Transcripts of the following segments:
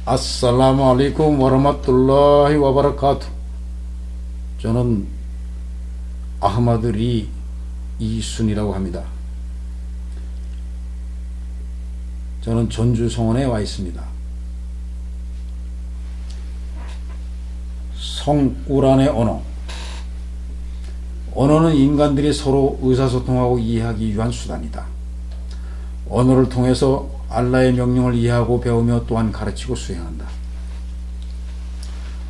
아살라무 알aikum 와라마툴라히 와바라카투. 저는 아흐마드 리 이순이라고 합니다. 저는 전주 성원에 와 있습니다. 성꾸란의 언어. 언어는 인간들이 서로 의사소통하고 이해하기 위한 수단이다. 언어를 통해서 알라의 명령을 이해하고 배우며 또한 가르치고 수행한다.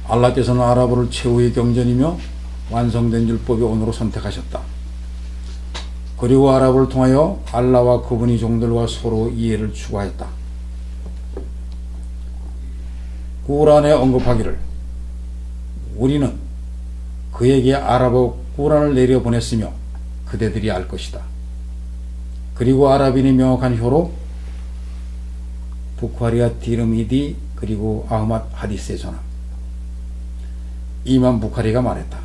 알라께서는 아랍어를 최후의 경전이며 완성된 율법의 언어로 선택하셨다. 그리고 아랍어를 통하여 알라와 그분의 종들과 서로 이해를 추구하였다. 꾸란에 언급하기를 우리는 그에게 아랍어 꾸란을 내려보냈으며 그대들이 알 것이다. 그리고 아랍인의 명확한 효로 부카리아 디르미디 그리고 아흐맛 하디스의 전함. 이만 부카리가 말했다.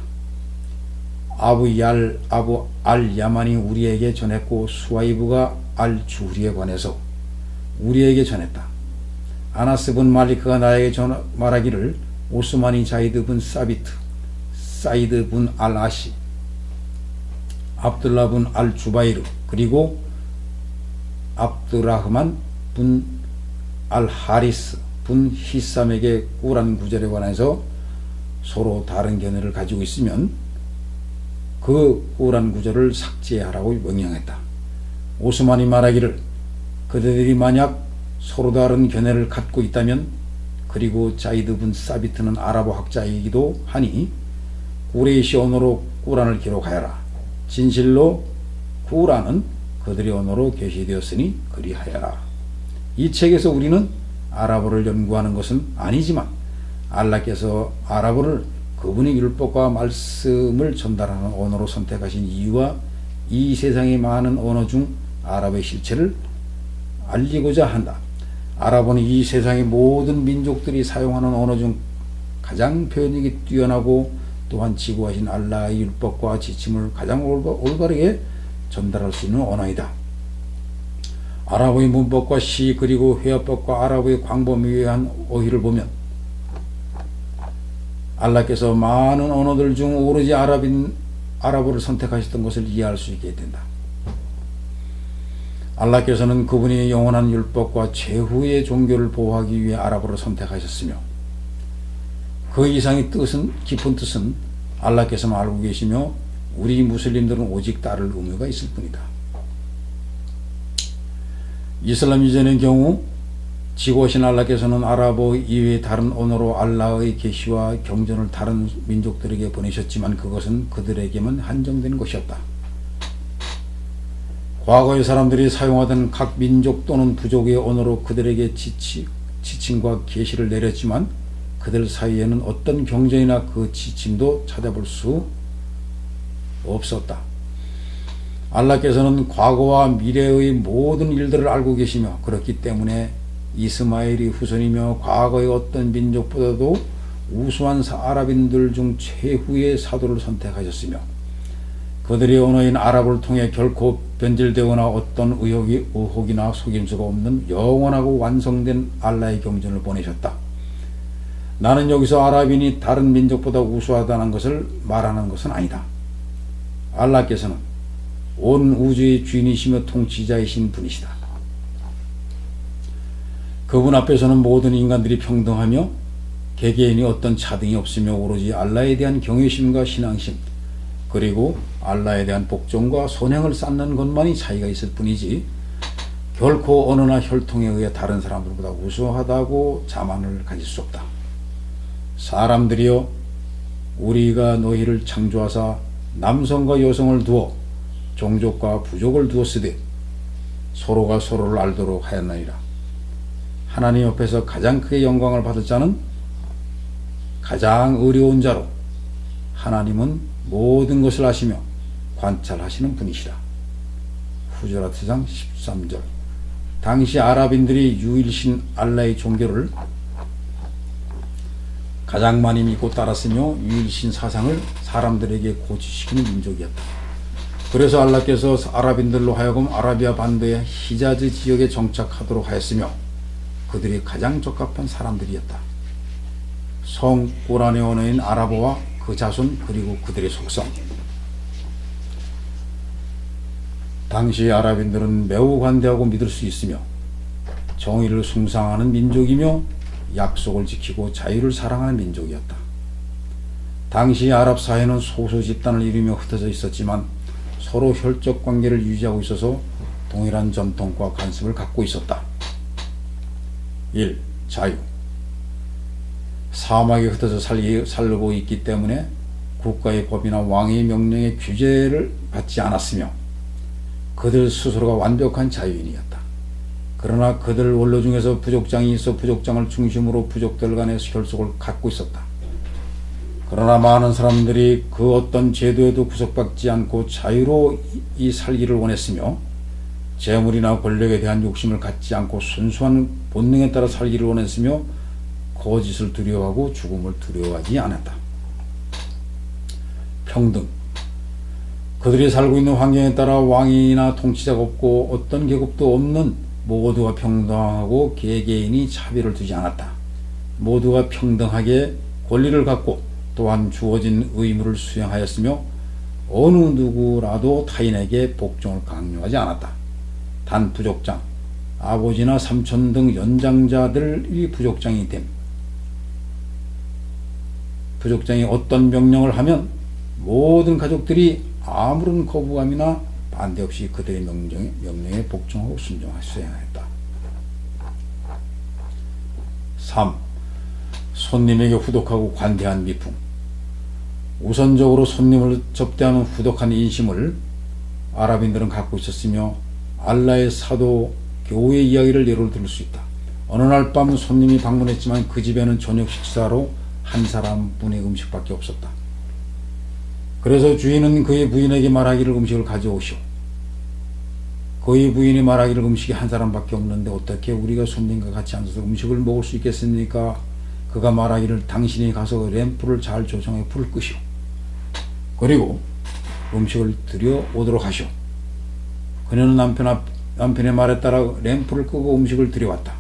아부 알 야만이 우리에게 전했고 수와이브가 알 주리에 관해서 우리에게 전했다. 아나스 분 말리크가 나에게 말하기를 오스마니 자이드 분 사비트, 사이드 분 알 아시, 압둘라 분 알 주바이르 그리고 압드라흐만 분 알 하리스 분 히삼에게 꾸란 구절에 관해서 서로 다른 견해를 가지고 있으면 그 꾸란 구절을 삭제하라고 명령했다. 오스만이 말하기를 그들이 만약 서로 다른 견해를 갖고 있다면 그리고 자이드 분 사비트는 아랍어 학자이기도 하니 구레이시 언어로 꾸란을 기록하여라. 진실로 꾸란은 그들의 언어로 계시되었으니 그리하여라. 이 책에서 우리는 아랍어를 연구하는 것은 아니지만 알라께서 아랍어를 그분의 율법과 말씀을 전달하는 언어로 선택하신 이유와 이 세상의 많은 언어 중 아랍의 실체를 알리고자 한다. 아랍어는 이 세상의 모든 민족들이 사용하는 언어 중 가장 표현력이 뛰어나고 또한 지구하신 알라의 율법과 지침을 가장 올바르게 전달할 수 있는 언어이다. 아랍어의 문법과 시 그리고 회화법과 아랍어의 광범위한 어휘를 보면 알라께서 많은 언어들 중 오로지 아랍어를 선택하셨던 것을 이해할 수 있게 된다. 알라께서는 그분이 영원한 율법과 최후의 종교를 보호하기 위해 아랍어를 선택하셨으며 그 이상의 뜻은 깊은 뜻은 알라께서만 알고 계시며 우리 무슬림들은 오직 따를 의무가 있을 뿐이다. 이슬람 이전의 경우 지고하신 알라께서는 아랍어 이외의 다른 언어로 알라의 계시와 경전을 다른 민족들에게 보내셨지만 그것은 그들에게만 한정된 것이었다. 과거의 사람들이 사용하던 각 민족 또는 부족의 언어로 그들에게 지침과 계시를 내렸지만 그들 사이에는 어떤 경전이나 그 지침도 찾아볼 수 없었다. 알라께서는 과거와 미래의 모든 일들을 알고 계시며 그렇기 때문에 이스마엘이 후손이며 과거의 어떤 민족보다도 우수한 아랍인들 중 최후의 사도를 선택하셨으며 그들의 언어인 아랍을 통해 결코 변질되거나 어떤 의혹이나 속임수가 없는 영원하고 완성된 알라의 경전을 보내셨다. 나는 여기서 아랍인이 다른 민족보다 우수하다는 것을 말하는 것은 아니다. 알라께서는 온 우주의 주인이시며 통치자이신 분이시다. 그분 앞에서는 모든 인간들이 평등하며 개개인이 어떤 차등이 없으며 오로지 알라에 대한 경외심과 신앙심 그리고 알라에 대한 복종과 선행을 쌓는 것만이 차이가 있을 뿐이지 결코 언어나 혈통에 의해 다른 사람들보다 우수하다고 자만을 가질 수 없다. 사람들이여 우리가 너희를 창조하사 남성과 여성을 두어 종족과 부족을 두었으되 서로가 서로를 알도록 하였나이다. 하나님 옆에서 가장 크게 영광을 받을 자는 가장 의로운 자로 하나님은 모든 것을 아시며 관찰하시는 분이시다. 후저라트 장 13절. 당시 아랍인들이 유일신 알라의 종교를 가장 많이 믿고 따랐으며 유일신 사상을 사람들에게 고취시키는 민족이었다. 그래서 알라께서 아랍인들로 하여금 아라비아 반도의 히자즈 지역에 정착하도록 하였으며 그들이 가장 적합한 사람들이었다. 성 꾸란의 언어인 아랍어와 그 자손 그리고 그들의 속성. 당시 아랍인들은 매우 관대하고 믿을 수 있으며 정의를 숭상하는 민족이며 약속을 지키고 자유를 사랑하는 민족이었다. 당시 아랍 사회는 소수 집단을 이루며 흩어져 있었지만 서로 혈적 관계를 유지하고 있어서 동일한 전통과 관습을 갖고 있었다. 1. 자유. 사막에 흩어져 살고 있기 때문에 국가의 법이나 왕의 명령에 규제를 받지 않았으며 그들 스스로가 완벽한 자유인이었다. 그러나 그들 원로 중에서 부족장이 있어 부족장을 중심으로 부족들 간의 혈속을 갖고 있었다. 그러나 많은 사람들이 그 어떤 제도에도 구속받지 않고 자유로이 살기를 원했으며 재물이나 권력에 대한 욕심을 갖지 않고 순수한 본능에 따라 살기를 원했으며 거짓을 두려워하고 죽음을 두려워하지 않았다. 평등. 그들이 살고 있는 환경에 따라 왕이나 통치자가 없고 어떤 계급도 없는 모두가 평등하고 개개인이 차별을 두지 않았다. 모두가 평등하게 권리를 갖고 또한 주어진 의무를 수행하였으며 어느 누구라도 타인에게 복종을 강요하지 않았다. 단 부족장, 아버지나 삼촌 등 연장자들이 부족장이 됨. 부족장이 어떤 명령을 하면 모든 가족들이 아무런 거부감이나 반대 없이 그들의 명령에 복종하고 순종하여 수행하였다. 3. 손님에게 후덕하고 관대한 미풍. 우선적으로 손님을 접대하는 후덕한 인심을 아랍인들은 갖고 있었으며 알라의 사도 교우의 이야기를 예로 들을 수 있다. 어느 날 밤 손님이 방문했지만 그 집에는 저녁 식사로 한 사람분의 음식밖에 없었다. 그래서 주인은 그의 부인에게 말하기를 음식을 가져오시오. 그의 부인이 말하기를 음식이 한 사람밖에 없는데 어떻게 우리가 손님과 같이 앉아서 음식을 먹을 수 있겠습니까? 그가 말하기를 당신이 가서 램프를 잘 조정해 불을 끄시오. 그리고 음식을 들여오도록 하시오. 그녀는 남편의 말에 따라 램프를 끄고 음식을 들여왔다.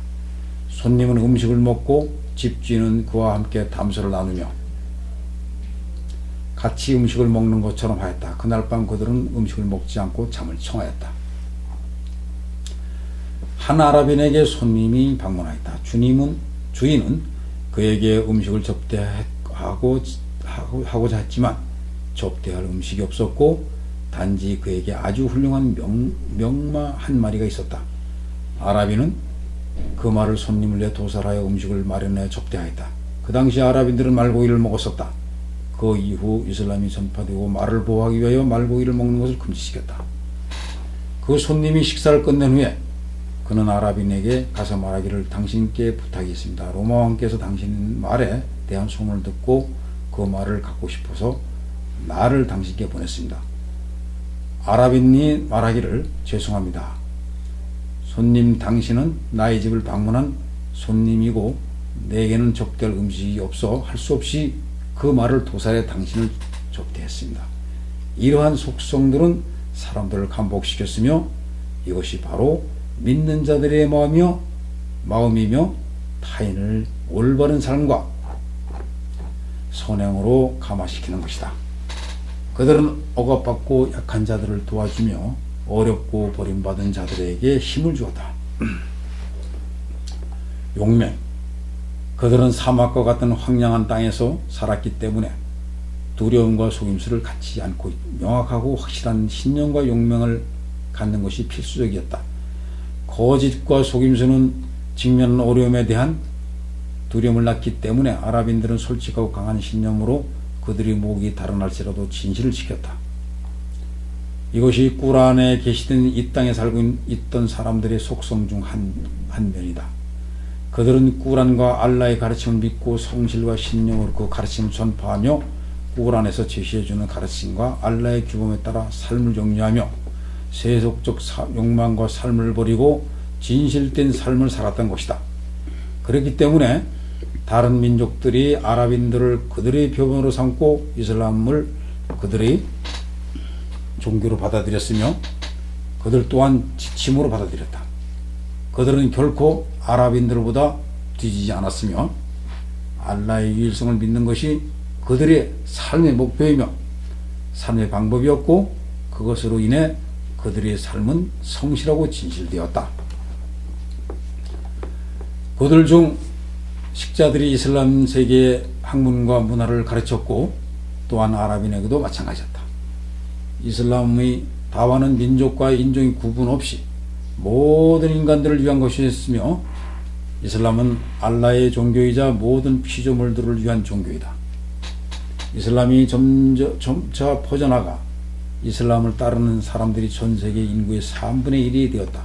손님은 음식을 먹고 집주인은 그와 함께 담소를 나누며 같이 음식을 먹는 것처럼 하였다. 그날 밤 그들은 음식을 먹지 않고 잠을 청하였다. 한 아랍인에게 손님이 방문하였다. 주인은 그에게 음식을 접대하고자 했지만 접대할 음식이 없었고 단지 그에게 아주 훌륭한 명마 한 마리가 있었다. 아랍인은 그 말을 손님을 위해 도살하여 음식을 마련해 접대하였다. 그 당시 아랍인들은 말고기를 먹었었다. 그 이후 이슬람이 전파되고 말을 보호하기 위하여 말고기를 먹는 것을 금지시켰다. 그 손님이 식사를 끝낸 후에 그는 아랍인에게 가서 말하기를 당신께 부탁이 있습니다. 로마 왕께서 당신 말에 대한 소문을 듣고 그 말을 갖고 싶어서 나를 당신께 보냈습니다. 아랍인이 말하기를 죄송합니다. 손님 당신은 나의 집을 방문한 손님이고 내게는 접대할 음식이 없어 할 수 없이 그 말을 도살해 당신을 접대했습니다. 이러한 속성들은 사람들을 감복시켰으며 이것이 바로 믿는 자들의 마음이며 타인을 올바른 삶과 선행으로 감화시키는 것이다. 그들은 억압받고 약한 자들을 도와주며 어렵고 버림받은 자들에게 힘을 주었다. 용맹. 그들은 사막과 같은 황량한 땅에서 살았기 때문에 두려움과 속임수를 갖지 않고 명확하고 확실한 신념과 용맹을 갖는 것이 필수적이었다. 거짓과 속임수는 직면한 어려움에 대한 두려움을 낳기 때문에 아랍인들은 솔직하고 강한 신념으로 그들의 목이 달아날지라도 진실을 지켰다. 이것이 꾸란에 게시된 이 땅에 살고 있던 사람들의 속성 중 한 면이다. 그들은 꾸란과 알라의 가르침을 믿고 성실과 신념으로 그 가르침을 전파하며 꾸란에서 제시해주는 가르침과 알라의 규범에 따라 삶을 정리하며 세속적 욕망과 삶을 버리고 진실된 삶을 살았던 것이다. 그렇기 때문에 다른 민족들이 아랍인들을 그들의 표본으로 삼고 이슬람을 그들의 종교로 받아들였으며 그들 또한 지침으로 받아들였다. 그들은 결코 아랍인들보다 뒤지지 않았으며 알라의 유일성을 믿는 것이 그들의 삶의 목표이며 삶의 방법이었고 그것으로 인해 그들의 삶은 성실하고 진실되었다. 그들 중 식자들이 이슬람 세계의 학문과 문화를 가르쳤고 또한 아랍인에게도 마찬가지였다. 이슬람의 다와는 민족과 인종의 구분 없이 모든 인간들을 위한 것이었으며 이슬람은 알라의 종교이자 모든 피조물들을 위한 종교이다. 이슬람이 점차 퍼져나가 이슬람을 따르는 사람들이 전 세계 인구의 3분의 1이 되었다.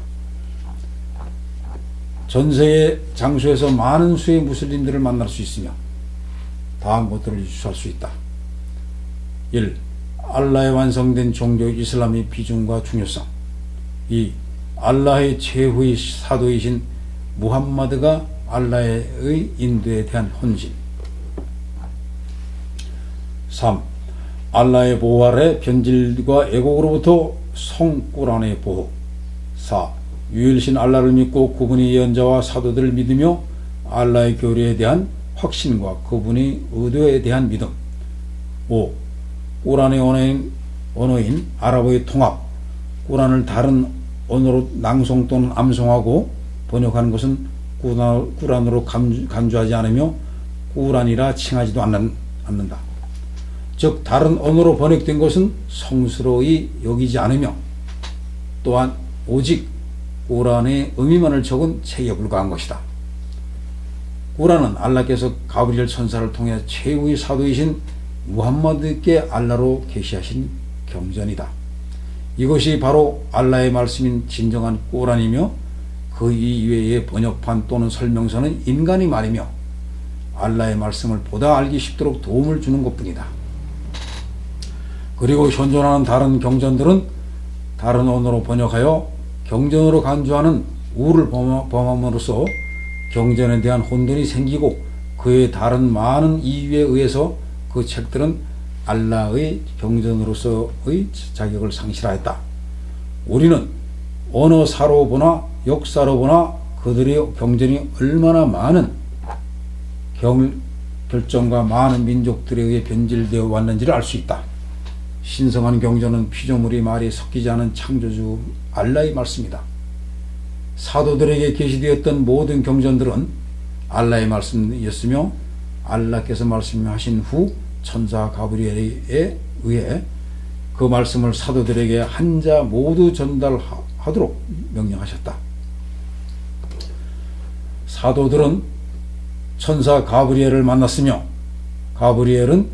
전 세계 장소에서 많은 수의 무슬림들을 만날 수 있으며 다음 것들을 유추할 수 있다. 1. 알라의 완성된 종교 이슬람의 비중과 중요성. 2. 알라의 최후의 사도이신 무함마드가 알라의 인도에 대한 헌신. 3. 알라의 보호 아래 변질과 애곡으로부터 성꾸란의 보호. 4. 유일신 알라를 믿고 그분의 예언자와 사도들을 믿으며 알라의 교리에 대한 확신과 그분의 의도에 대한 믿음. 5. 꾸란의 언어인 아랍어의 통합. 꾸란을 다른 언어로 낭송 또는 암송하고 번역한 것은 꾸란으로 간주하지 않으며 꾸란이라 칭하지도 않는다. 즉 다른 언어로 번역된 것은 성스러이 여기지 않으며 또한 오직 꾸란의 의미만을 적은 책에 불과한 것이다. 꾸란은 알라께서 가브리엘 천사를 통해 최후의 사도이신 무함마드께 알라로 계시하신 경전이다. 이것이 바로 알라의 말씀인 진정한 꾸란이며 그 이외의 번역판 또는 설명서는 인간의 말이며 알라의 말씀을 보다 알기 쉽도록 도움을 주는 것뿐이다. 그리고 현존하는 다른 경전들은 다른 언어로 번역하여 경전으로 간주하는 우를 범함으로써 경전에 대한 혼돈이 생기고 그의 다른 많은 이유에 의해서 그 책들은 알라의 경전으로서의 자격을 상실하였다. 우리는 언어사로 보나 역사로 보나 그들의 경전이 얼마나 많은 결정과 많은 민족들에 의해 변질되어 왔는지를 알 수 있다. 신성한 경전은 피조물의 말이 섞이지 않은 창조주 알라의 말씀이다. 사도들에게 계시되었던 모든 경전들은 알라의 말씀이었으며 알라께서 말씀하신 후 천사 가브리엘에 의해 그 말씀을 사도들에게 한자 모두 전달하도록 명령하셨다. 사도들은 천사 가브리엘을 만났으며 가브리엘은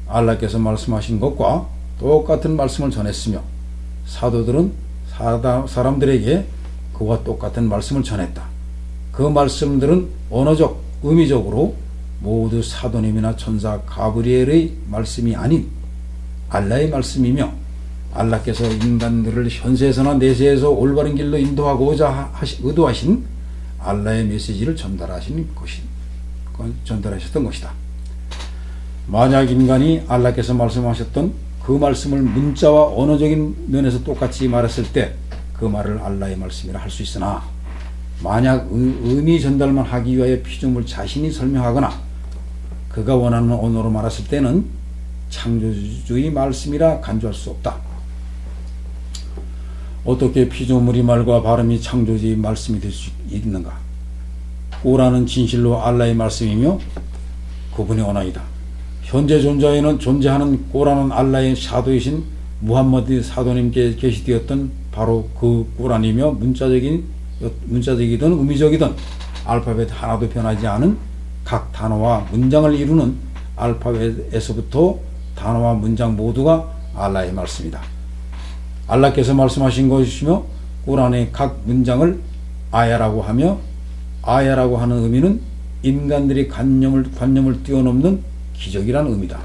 알라께서 말씀하신 것과 똑같은 말씀을 전했으며 사도들은 사람들에게 그와 똑같은 말씀을 전했다. 그 말씀들은 언어적, 의미적으로 모두 사도님이나 천사 가브리엘의 말씀이 아닌 알라의 말씀이며 알라께서 인간들을 현세에서나 내세에서 올바른 길로 인도하고자 의도하신 알라의 메시지를 전달하셨던 것이다. 만약 인간이 알라께서 말씀하셨던 그 말씀을 문자와 언어적인 면에서 똑같이 말했을 때 그 말을 알라의 말씀이라 할 수 있으나 만약 의미 전달만 하기 위하여 피조물 자신이 설명하거나 그가 원하는 언어로 말했을 때는 창조주의 말씀이라 간주할 수 없다. 어떻게 피조물의 말과 발음이 창조주의 말씀이 될 수 있는가? 꾸란은 진실로 알라의 말씀이며 그분의 언어이다. 현재 존재하는 꾸란은 알라의 사도이신 무함마드 사도님께 계시되었던 바로 그 꾸란이며 문자적이든 의미적이든 알파벳 하나도 변하지 않은 각 단어와 문장을 이루는 알파벳에서부터 단어와 문장 모두가 알라의 말씀이다. 알라께서 말씀하신 것이며 꾸란의 각 문장을 아야라고 하며 아야라고 하는 의미는 인간들이 관념을 뛰어넘는 기적이라는 의미다.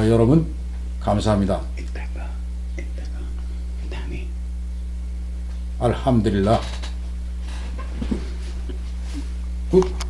여러분 감사합니다. 알함두릴라. 굿.